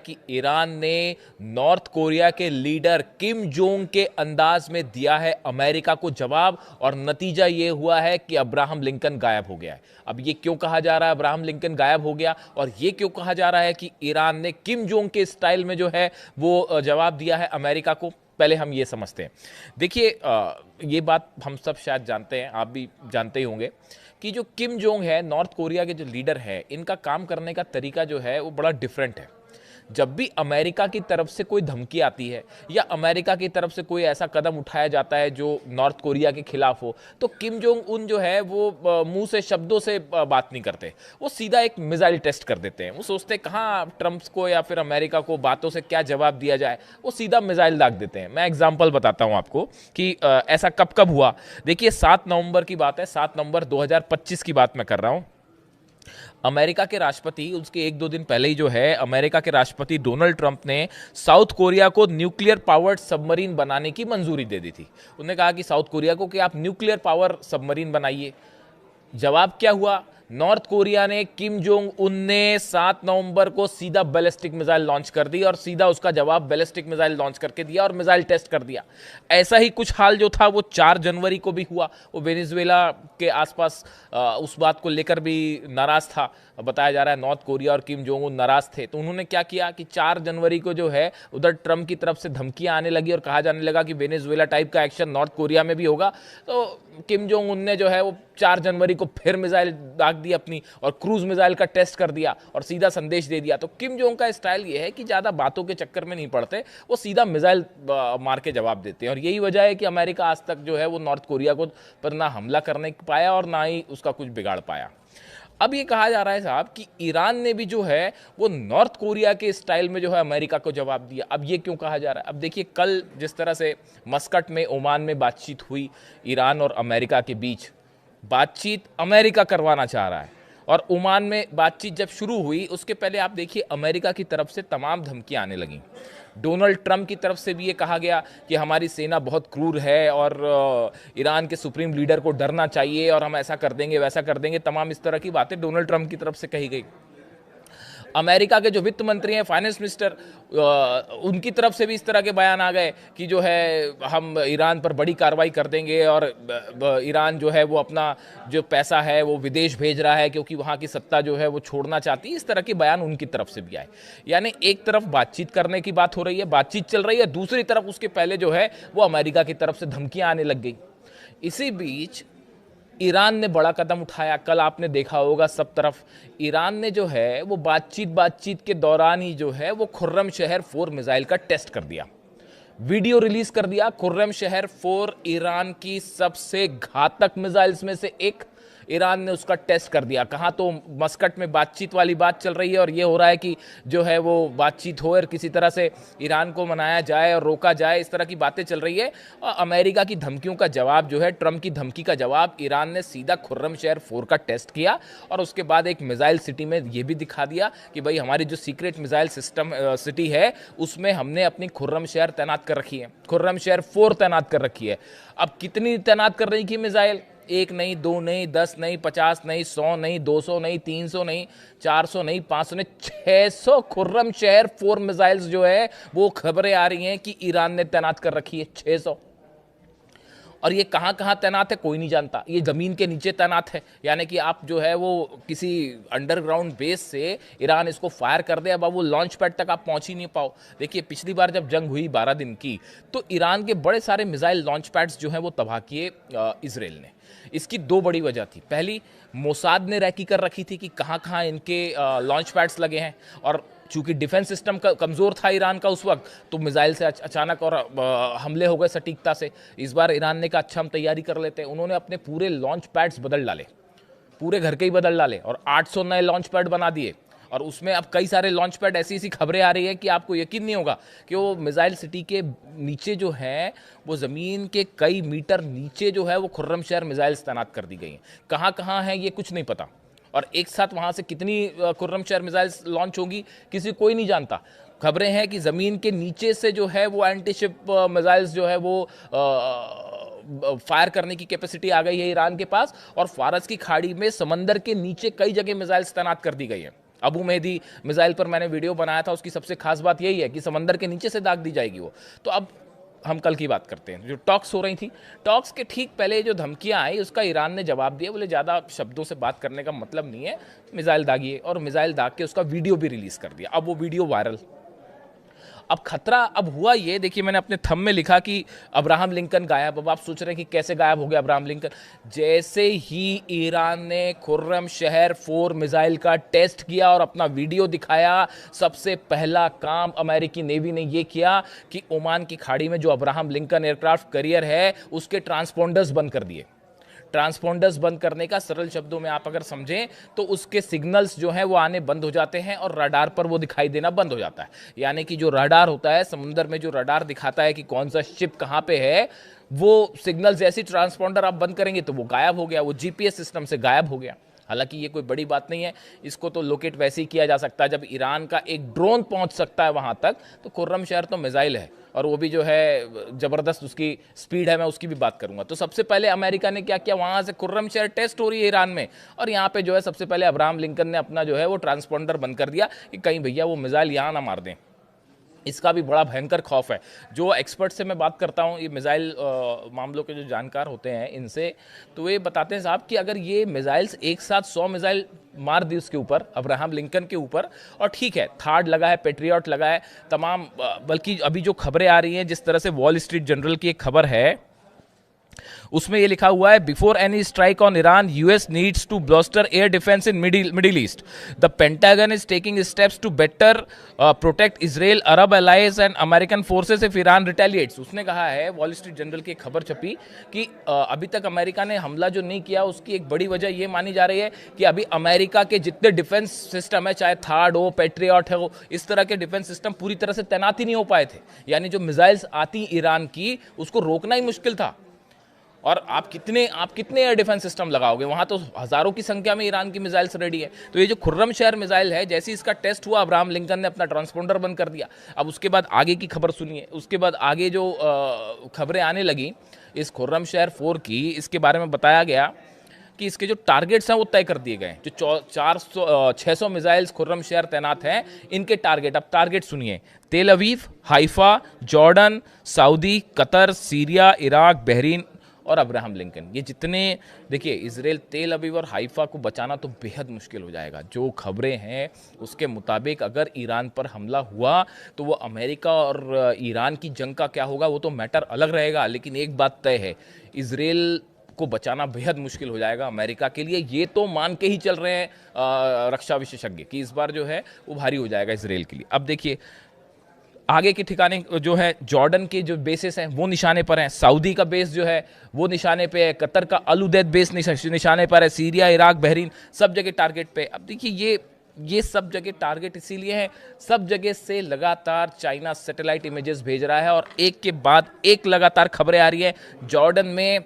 कि ईरान ने north Korea के लीडर किम जोंग के अंदाज में दिया है अमेरिका को जवाब, और नतीजा यह हुआ है कि अब्राहम लिंकन गायब हो गया है। अब ये क्यों कहा जा रहा है अब्राहम लिंकन गायब हो गया, और ये क्यों कहा जा रहा है कि ईरान ने किम जोंग के स्टाइल में जो है वो जवाब दिया है अमेरिका को, पहले हम ये समझते हैं। देखिए, ये बात हम सब शायद जानते हैं, आप भी जानते ही होंगे कि जो किम जोंग है, नॉर्थ कोरिया के जो लीडर है, इनका काम करने का तरीका जो है वो बड़ा डिफरेंट है। जब भी अमेरिका की तरफ से कोई धमकी आती है या अमेरिका की तरफ से कोई ऐसा कदम उठाया जाता है जो नॉर्थ कोरिया के खिलाफ हो, तो किम जोंग उन जो है वो मुंह से शब्दों से बात नहीं करते, वो सीधा एक मिसाइल टेस्ट कर देते हैं। वो सोचते हैं कहाँ ट्रंप को या फिर अमेरिका को बातों से क्या जवाब दिया जाए, वो सीधा मिसाइल दाग देते हैं। मैं एग्जाम्पल बताता हूँ आपको कि ऐसा कब कब हुआ। देखिए, 7 नवंबर की बात है, 7 नवंबर 2025 की बात मैं कर रहा हूँ। अमेरिका के राष्ट्रपति, उसके 1-2 दिन पहले ही जो है अमेरिका के राष्ट्रपति डोनाल्ड ट्रंप ने साउथ कोरिया को न्यूक्लियर पावर्ड सबमरीन बनाने की मंजूरी दे दी थी। उन्होंने कहा कि साउथ कोरिया को कि आप न्यूक्लियर पावर सबमरीन बनाइए। जवाब क्या हुआ? नॉर्थ कोरिया ने, किम जोंग उन ने 7 नवंबर को सीधा बैलिस्टिक मिसाइल लॉन्च कर दी, और सीधा उसका जवाब बैलिस्टिक मिसाइल लॉन्च करके दिया और मिसाइल टेस्ट कर दिया। ऐसा ही कुछ हाल जो था वो 4 जनवरी को भी हुआ। वो वेनेजुएला के आसपास उस बात को लेकर भी नाराज था। बताया जा रहा है नॉर्थ कोरिया और किम जोंग उन नाराज थे, तो उन्होंने क्या किया कि 4 जनवरी को जो है उधर ट्रंप की तरफ से धमकियां आने लगी और कहा जाने लगा कि वेनेजुएला टाइप का एक्शन नॉर्थ कोरिया में भी होगा। तो किम जोंग उन ने जो है वो 4 जनवरी को फिर मिसाइल दाग दी अपनी, और क्रूज मिसाइल का टेस्ट कर दिया और सीधा संदेश दे दिया। तो किम जोंग का स्टाइल ये है कि ज़्यादा बातों के चक्कर में नहीं पड़ते, वो सीधा मिसाइल मार के जवाब देते हैं। और यही वजह है कि अमेरिका आज तक जो है वो नॉर्थ कोरिया को पर ना हमला करने पाया और ना ही उसका कुछ बिगाड़ पाया। अब ये कहा जा रहा है साहब कि ईरान ने भी जो है वो नॉर्थ कोरिया के स्टाइल में जो है अमेरिका को जवाब दिया। अब ये क्यों कहा जा रहा है? अब देखिए, कल जिस तरह से मस्कट में, ओमान में बातचीत हुई ईरान और अमेरिका के बीच, बातचीत अमेरिका करवाना चाह रहा है, और ओमान में बातचीत जब शुरू हुई उसके पहले आप देखिए अमेरिका की तरफ से तमाम धमकियां आने लगीं। डोनाल्ड ट्रंप की तरफ से भी ये कहा गया कि हमारी सेना बहुत क्रूर है और ईरान के सुप्रीम लीडर को डरना चाहिए और हम ऐसा कर देंगे वैसा कर देंगे, तमाम इस तरह की बातें डोनाल्ड ट्रंप की तरफ से कही गई। अमेरिका के जो वित्त मंत्री हैं, फाइनेंस मिनिस्टर, उनकी तरफ से भी इस तरह के बयान आ गए कि जो है हम ईरान पर बड़ी कार्रवाई कर देंगे और ईरान जो है वो अपना जो पैसा है वो विदेश भेज रहा है क्योंकि वहाँ की सत्ता जो है वो छोड़ना चाहती है। इस तरह के बयान उनकी तरफ से भी आए। यानी एक तरफ बातचीत करने की बात हो रही है, बातचीत चल रही है, दूसरी तरफ उसके पहले जो है वो अमेरिका की तरफ से धमकियाँ आने लग गई। इसी बीच ईरान ने बड़ा कदम उठाया। कल आपने देखा होगा सब तरफ ईरान ने जो है वो बातचीत के दौरान ही जो है वो खुर्रम शहर 4 मिसाइल का टेस्ट कर दिया, वीडियो रिलीज कर दिया। खुर्रम शहर 4 ईरान की सबसे घातक मिसाइल्स में से एक, ईरान ने उसका टेस्ट कर दिया। कहाँ तो मस्कट में बातचीत वाली बात चल रही है और ये हो रहा है कि जो है वो बातचीत हो और किसी तरह से ईरान को मनाया जाए और रोका जाए, इस तरह की बातें चल रही है। और अमेरिका की धमकियों का जवाब जो है, ट्रंप की धमकी का जवाब, ईरान ने सीधा खुर्रम शहर 4 का टेस्ट किया और उसके बाद एक मिसाइल सिटी में ये भी दिखा दिया कि भाई हमारी जो सीक्रेट मिसाइल सिस्टम सिटी है उसमें हमने अपनी खुर्रम शहर तैनात कर रखी है, खुर्रम शहर 4 तैनात कर रखी है। अब कितनी तैनात कर रही थी मिसाइल? 1 नहीं, 2 नहीं, 10 नहीं, 50 नहीं, 100 नहीं, 200 नहीं, 300 नहीं, 400 नहीं, 500 नहीं, 600 खुर्रम शहर 4 मिसाइल्स जो है वो खबरें आ रही हैं कि ईरान ने तैनात कर रखी है। 600। और ये कहाँ कहाँ तैनात है कोई नहीं जानता। ये ज़मीन के नीचे तैनात है, यानी कि आप जो है वो किसी अंडरग्राउंड बेस से ईरान इसको फायर कर दे, अब वो लॉन्च पैड तक आप पहुँच ही नहीं पाओ। देखिए, पिछली बार जब जंग हुई 12 दिन की, तो ईरान के बड़े सारे मिसाइल लॉन्च पैड्स जो हैं वो तबाह किए इसराइल ने। इसकी 2 बड़ी वजह थी। पहली, मोसाद ने रैकी कर रखी थी कि कहाँ कहाँ इनके लॉन्च पैड्स लगे हैं, और चूंकि डिफेंस सिस्टम का कमज़ोर था ईरान का उस वक्त, तो मिसाइल से अचानक और हमले हो गए सटीकता से। इस बार ईरान ने कहा अच्छा हम तैयारी कर लेते हैं। उन्होंने अपने पूरे लॉन्च पैड्स बदल डाले, पूरे घर के ही बदल डाले और 800 नए लॉन्च पैड बना दिए। और उसमें अब कई सारे लॉन्च पैड, ऐसी ऐसी खबरें आ रही है कि आपको यकीन नहीं होगा कि वो मिसाइल सिटी के नीचे जो है वो ज़मीन के कई मीटर नीचे जो है वो खुर्रम शहर मिसाइल्स तैनात कर दी गई हैं। कहाँ कहाँ हैं ये कुछ नहीं पता, और एक साथ वहाँ से कितनी खुर्रम शहर मिसाइल्स लॉन्च होगी किसी कोई नहीं जानता। खबरें हैं कि ज़मीन के नीचे से जो है वो एंटी शिप मिसाइल्स जो है वो फायर करने की कैपेसिटी आ गई है ईरान के पास, और फारस की खाड़ी में समंदर के नीचे कई जगह मिसाइल्स तैनात कर दी गई हैं। अबू मेहदी मिसाइल पर मैंने वीडियो बनाया था, उसकी सबसे खास बात यही है कि समंदर के नीचे से दाग दी जाएगी वो। तो अब हम कल की बात करते हैं, जो टॉक्स हो रही थी, टॉक्स के ठीक पहले जो धमकियां आई उसका ईरान ने जवाब दिया, बोले ज़्यादा शब्दों से बात करने का मतलब नहीं है, मिसाइल दागिए, और मिसाइल दाग के उसका वीडियो भी रिलीज़ कर दिया। अब वो वीडियो वायरल। अब खतरा अब हुआ ये, देखिए मैंने अपने थंब में लिखा कि अब्राहम लिंकन गायब। अब आप सोच रहे हैं कि कैसे गायब हो गया अब्राहम लिंकन। जैसे ही ईरान ने खुर्रम शहर 4 मिसाइल का टेस्ट किया और अपना वीडियो दिखाया, सबसे पहला काम अमेरिकी नेवी ने यह किया कि ओमान की खाड़ी में जो अब्राहम लिंकन एयरक्राफ्ट कैरियर है उसके ट्रांसपोंडर्स बंद कर दिए। ट्रांसपोंडर्स बंद करने का सरल शब्दों में आप अगर समझें तो उसके सिग्नल्स जो हैं वो आने बंद हो जाते हैं और रडार पर वो दिखाई देना बंद हो जाता है। यानी कि जो रडार होता है समुद्र में, जो रडार दिखाता है कि कौन सा शिप कहां पे है, वो सिग्नल जैसी ट्रांसपोंडर आप बंद करेंगे तो वो गायब हो गया, वो जीपीएस सिस्टम से गायब हो गया। हालांकि ये कोई बड़ी बात नहीं है, इसको तो लोकेट वैसे ही किया जा सकता है जब ईरान का एक ड्रोन पहुंच सकता है वहां तक। तो खुर्रम शहर तो मिसाइल है और वो भी जो है ज़बरदस्त उसकी स्पीड है, मैं उसकी भी बात करूंगा। तो सबसे पहले अमेरिका ने क्या किया, वहां से खुर्रम शहर टेस्ट हो रही है ईरान में, और यहाँ पे जो है सबसे पहले अब्राहम लिंकन ने अपना जो है वो ट्रांसपोंडर बंद कर दिया कि कहीं भैया वो मिसाइल यहाँ ना मार दें। इसका भी बड़ा भयंकर खौफ है। जो एक्सपर्ट से मैं बात करता हूँ, ये मिसाइल मामलों के जो जानकार होते हैं इनसे, तो ये बताते हैं साहब कि अगर ये मिसाइल्स एक साथ 100 मिसाइल मार दी उसके ऊपर, अब्राहम लिंकन के ऊपर, और ठीक है थार्ड लगा है, पेट्रियट लगा है, तमाम, बल्कि अभी जो खबरें आ रही हैं, जिस तरह से वॉल स्ट्रीट जर्नल की एक खबर है उसमें ये लिखा हुआ है, before any strike on Iran US needs to bolster air defence in Middle East. The Pentagon is taking steps to better protect Israel, Arab allies and American forces if Iran retaliates. उसने कहा है, wall street journal की एक खबर छपी कि अभी तक अमेरिका ने हमला जो नहीं किया उसकी एक बड़ी वजह ये मानी जा रही है कि अभी अमेरिका के जितने डिफेंस सिस्टम है, चाहे थार्ड हो, पेट्रियट हो, इस तरह के डिफेंस सिस्टम पूरी तरह से तैनात ही नहीं हो पाए थे। यानी जो मिसाइल्स आती ईरान की उसको रोकना ही मुश्किल था। और आप कितने एयर डिफेंस सिस्टम लगाओगे, वहां तो हजारों की संख्या में ईरान की मिसाइल्स रेडी है। तो ये जो खुर्रम शहर मिसाइल है, जैसे इसका टेस्ट हुआ, अब्राहम लिंकन ने अपना ट्रांसपोंडर बंद कर दिया। अब उसके बाद आगे की खबर सुनिए, उसके बाद आगे जो खबरें आने लगी इस खुर्रम शहर 4 की, इसके बारे में बताया गया कि इसके जो टारगेट्स हैं वो तय कर दिए गए। जो 600 मिसाइल्स खुर्रम शहर तैनात हैं, इनके टारगेट, अब टारगेट सुनिए, तेल Aviv, Haifa, Jordan, Saudi, Qatar, Syria, Iraq, Bahrain और अब्राहम लिंकन। ये जितने, देखिए इजराइल, तेल अवीव और हाइफा को बचाना तो बेहद मुश्किल हो जाएगा। जो खबरें हैं उसके मुताबिक अगर ईरान पर हमला हुआ तो वो अमेरिका और ईरान की जंग का क्या होगा वो तो मैटर अलग रहेगा, लेकिन एक बात तय है, इजराइल को बचाना बेहद मुश्किल हो जाएगा अमेरिका के लिए। ये तो मान के ही चल रहे हैं रक्षा विशेषज्ञ कि इस बार जो है वो भारी हो जाएगा इजराइल के लिए। अब देखिए आगे के ठिकाने जो है, जॉर्डन के जो बेसेस हैं वो निशाने पर हैं, सऊदी का बेस जो है वो निशाने पे है, कतर का अल उदैद बेस निशाने पर है, सीरिया, इराक, बहरीन सब जगह टारगेट पे। अब देखिए ये सब जगह टारगेट इसीलिए है, सब जगह से लगातार चाइना सैटेलाइट इमेजेस भेज रहा है और एक के बाद एक लगातार खबरें आ रही है। जॉर्डन में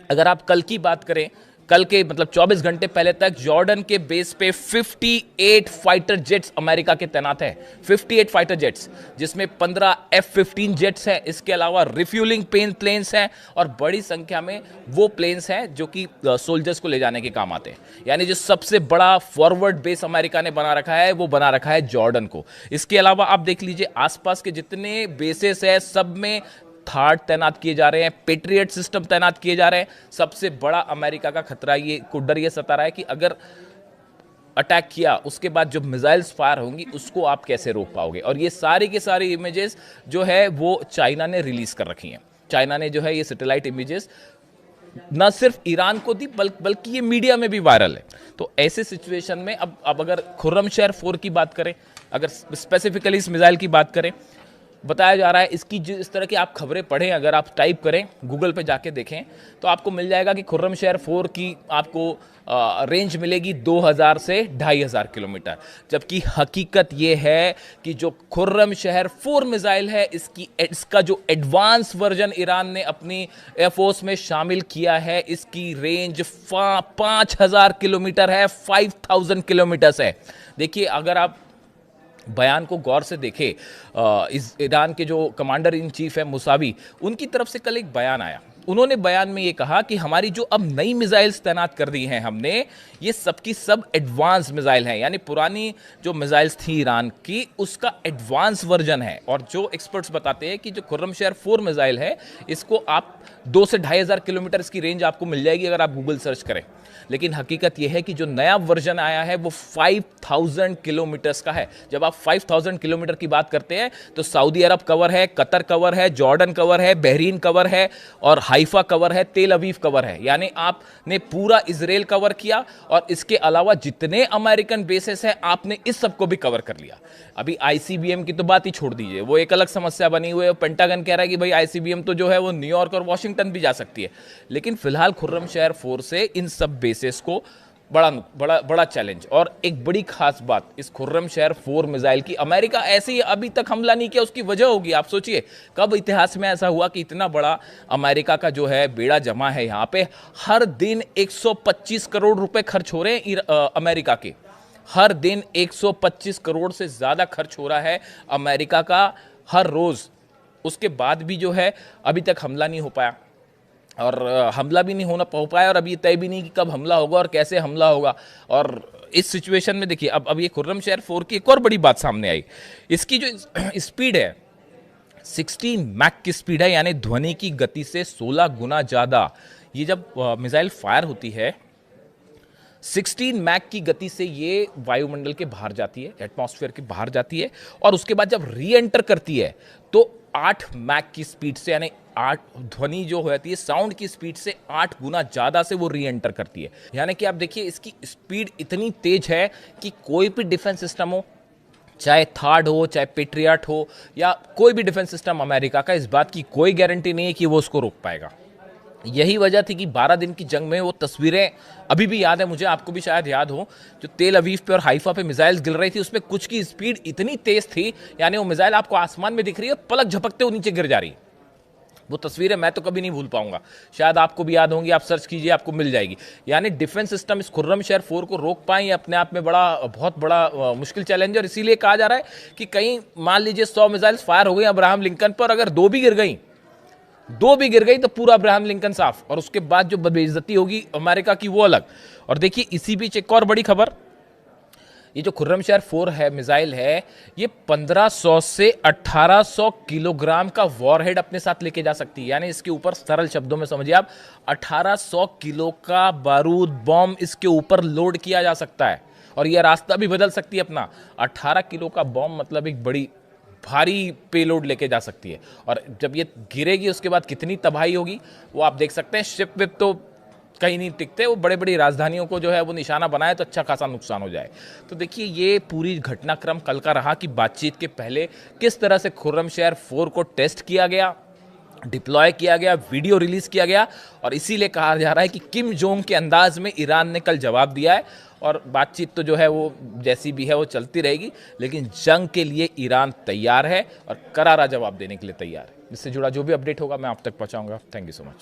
अगर आप कल की बात करें, कल के मतलब 24 घंटे पहले तक जॉर्डन के बेस पे 58 फाइटर जेट्स अमेरिका के तैनात हैं। 58 फाइटर जेट्स, जिसमें 15 F-15 जेट्स हैं। इसके अलावा रिफ्यूलिंग प्लेन्स हैं और बड़ी संख्या में वो प्लेन्स हैं जो कि सोल्जर्स को ले जाने के काम आते हैं। यानी जो सबसे बड़ा फॉरवर्ड बेस अमेरिका ने बना रखा है वो बना रखा है जॉर्डन को। इसके अलावा आप देख लीजिए आसपास के जितने बेसेस हैं सब में थार्ड तैनात किए जा रहे हैं, पेट्रियट सिस्टम तैनात किए जा रहे हैं। सबसे बड़ा अमेरिका का खतरा, ये डर ये सता रहा है कि अगर अटैक किया उसके बाद जो मिसाइल्स फायर होंगी उसको आप कैसे रोक पाओगे। और ये सारी की सारी इमेजेस जो है वो चाइना ने रिलीज कर रखी हैं। चाइना ने जो है ये सैटेलाइट इमेजेस न सिर्फ ईरान को दी बल्कि ये मीडिया में भी वायरल है। तो ऐसे सिचुएशन में अब अगर खुर्रम शहर 4 की बात करें, अगर स्पेसिफिकली इस मिसाइल की बात करें, बताया जा रहा है इसकी इस तरह की आप खबरें पढ़ें, अगर आप टाइप करें गूगल पे जाके देखें तो आपको मिल जाएगा कि खुर्रम शहर 4 की आपको रेंज मिलेगी 2000 से 2500 किलोमीटर। जबकि हकीकत ये है कि जो खुर्रम शहर 4 मिसाइल है इसका जो एडवांस वर्जन ईरान ने अपनी एयरफोर्स में शामिल किया है, इसकी रेंज 5000 किलोमीटर है, 5000 किलोमीटर है। देखिए अगर आप बयान को गौर से देखें, इस ईरान के जो कमांडर इन चीफ है मुसावी, उनकी तरफ से कल एक बयान आया उन्होंने बयान में ये कहा कि हमारी जो अब नई मिसाइल्स तैनात कर दी हैं हमने, ये सबकी सब एडवांस मिसाइल हैं, यानी पुरानी जो मिसाइल्स थी ईरान की उसका एडवांस वर्जन है। और जो एक्सपर्ट्स बताते हैं कि जो खुर्रमशेर 4 मिसाइल है, इसको आप 2 से 2500 किलोमीटर इसकी रेंज आपको मिल जाएगी अगर आप गूगल सर्च करें। लेकिन हकीकत यह है कि जो नया वर्जन आया है वो 5000 किलोमीटर्स का है। जब आप 5000 किलोमीटर की बात करते हैं तो सऊदी अरब कवर है, कतर कवर है, जॉर्डन कवर है, बहरीन कवर है और हाइफा कवर है, तेल अवीव कवर है। यानी आपने पूरा इजराइल कवर किया और इसके अलावा जितने अमेरिकन बेसेस हैं आपने इस सबको भी कवर कर लिया। अभी आईसीबीएम की तो बात ही छोड़ दीजिए, वो एक अलग समस्या बनी हुई है। पेंटागन कह रहा है कि भाई आईसीबीएम तो जो है वो न्यूयॉर्क और वॉशिंगटन भी जा सकती है। लेकिन फिलहाल खुर्रमशेर 4 से इन सब बेसेस को बड़ा बड़ा बड़ा चैलेंज। और एक बड़ी खास बात इस खुर्रमशेर 4 मिसाइल की, अमेरिका ऐसे ही अभी तक हमला नहीं किया, उसकी वजह होगी। आप सोचिए कब इतिहास में ऐसा हुआ कि इतना बड़ा अमेरिका का जो है बेड़ा जमा है यहाँ पे। हर दिन 125 करोड़ रुपए खर्च हो रहे हैं अमेरिका के। हर दिन 125 करोड़ से ज्यादा खर्च हो रहा है अमेरिका का हर रोज। उसके बाद भी जो है अभी तक हमला नहीं हो पाया, और हमला भी नहीं हो पाया, और अभी तय भी नहीं कि कब हमला होगा और कैसे हमला होगा। और इस सिचुएशन में देखिए अब ये खुर्रमशेर 4 की एक और बड़ी बात सामने आई। इसकी जो स्पीड है 16 मैक की स्पीड है, यानी ध्वनि की गति से 16 गुना ज़्यादा। ये जब मिसाइल फायर होती है 16 मैक की गति से ये वायुमंडल के बाहर जाती है, एटमॉस्फेयर के बाहर जाती है, और उसके बाद जब री एंटर करती है तो 8 मैक की स्पीड से, यानी 8 ध्वनि जो होती है साउंड की स्पीड से 8 गुना ज़्यादा से वो री एंटर करती है। यानी कि आप देखिए इसकी स्पीड इतनी तेज है कि कोई भी डिफेंस सिस्टम हो, चाहे थार्ड हो, चाहे पेट्रियट हो, या कोई भी डिफेंस सिस्टम अमेरिका का, इस बात की कोई गारंटी नहीं है कि वो उसको रोक पाएगा। यही वजह थी कि 12 दिन की जंग में वो तस्वीरें अभी भी याद है मुझे, आपको भी शायद याद हो, जो तेल अवीव पे और हाइफा पे मिसाइल्स गिर रही थी, उसमें कुछ की स्पीड इतनी तेज थी, यानी वो मिसाइल आपको आसमान में दिख रही है, पलक झपकते वो नीचे गिर जा रही है। वो तस्वीरें मैं तो कभी नहीं भूल पाऊंगा, शायद आपको भी याद होंगी, आप सर्च कीजिए आपको मिल जाएगी। यानी डिफेंस सिस्टम इस खुर्रमशेर 4 को रोक पाए, ये अपने आप में बहुत बड़ा मुश्किल चैलेंज है। और इसीलिए कहा जा रहा है कि कहीं मान लीजिए 100 मिसाइल्स फायर हो गई अब्राहम लिंकन पर, अगर 2 भी गिर गई तो पूरा अब्राहम लिंकन साफ, और उसके बाद जो बेइज्जती होगी अमेरिका की वो अलग। और देखिए इसी बीच एक और बड़ी खबर, ये जो खुर्रमशेर 4 है मिसाइल है, ये 1500 से 1800 किलोग्राम का वॉरहेड अपने साथ लेके जा सकती है। यानी इसके ऊपर सरल शब्दों में समझिए आप, 1800 किलो का बारूद बॉम्ब इसके ऊपर लोड किया जा सकता है, और यह रास्ता भी बदल सकती है अपना। 18 किलो का बॉम्ब मतलब एक बड़ी भारी पेलोड लेके जा सकती है, और जब ये गिरेगी उसके बाद कितनी तबाही होगी वो आप देख सकते हैं। शिप विप तो कहीं नहीं टिकते, वो बड़े बड़ी राजधानियों को जो है वो निशाना बनाए तो अच्छा खासा नुकसान हो जाए। तो देखिए ये पूरी घटनाक्रम कल का रहा कि बातचीत के पहले किस तरह से खुर्रमशेर 4 को टेस्ट किया गया, डिप्लॉय किया गया, वीडियो रिलीज किया गया, और इसीलिए कहा जा रहा है कि किम जोंग के अंदाज में ईरान ने कल जवाब दिया है। और बातचीत तो जो है वो जैसी भी है वो चलती रहेगी, लेकिन जंग के लिए ईरान तैयार है और करारा जवाब देने के लिए तैयार है। इससे जुड़ा जो भी अपडेट होगा मैं आप तक पहुंचाऊंगा। Thank you so much.